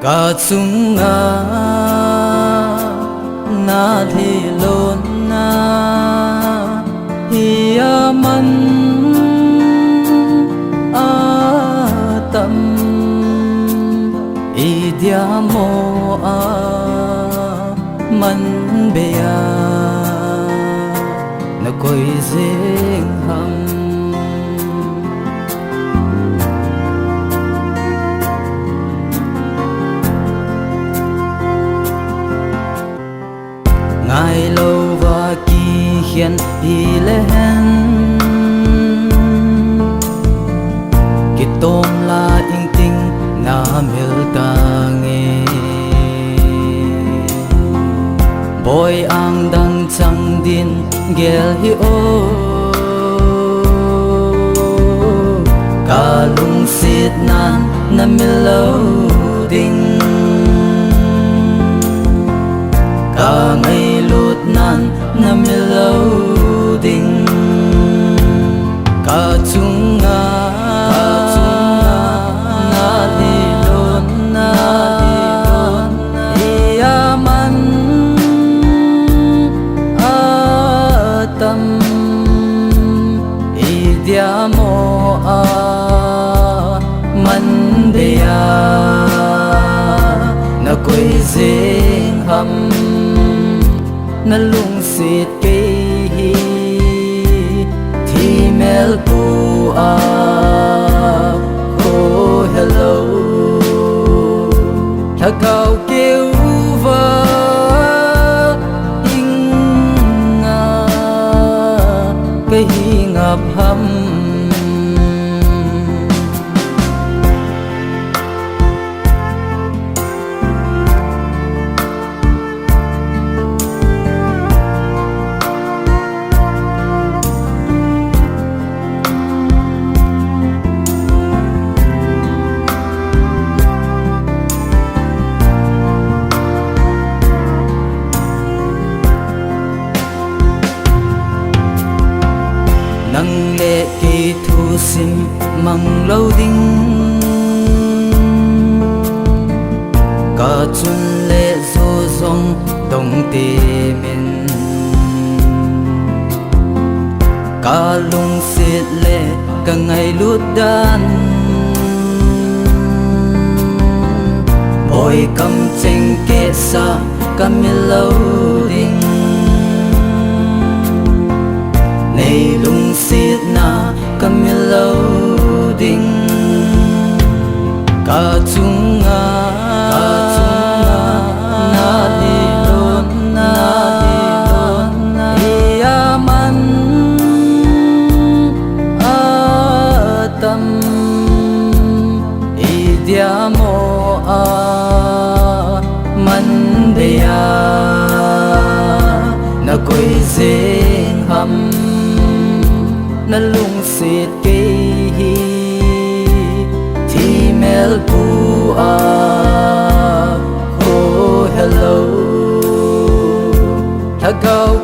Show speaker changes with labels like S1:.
S1: cả chúng na thi lôn na hi man tâm i dia mo man bea na koi zeng ham ngài lâu và kỳ hiền đi lên kỳ tôm là yên tinh na mel ta nghe boy ang đang chẳng din gel hi o cả lung xịt nan na mel lâu ding cả ngày lút nan na meloding cả chúng na đi lôn na ia man tâm i dia mo man bea na koi zeng ham na lung xịt cây thì mel pu oh hello thà cao kêu vơ in cây ngập hầm nang lệ kỳ thu sim mang lâu đinh cả chun lệ zo zong dong tê min cả lung xịt lệ cả ngày lút đan boy cầm chênh kệ sa cả mi lâu đinh nay lung xịt na cả meloding cả chúng na đi lôn na ia man tâm i dia mo man bea na koi zeng ham na lung xịt cây thì mel pu oh hello thà cao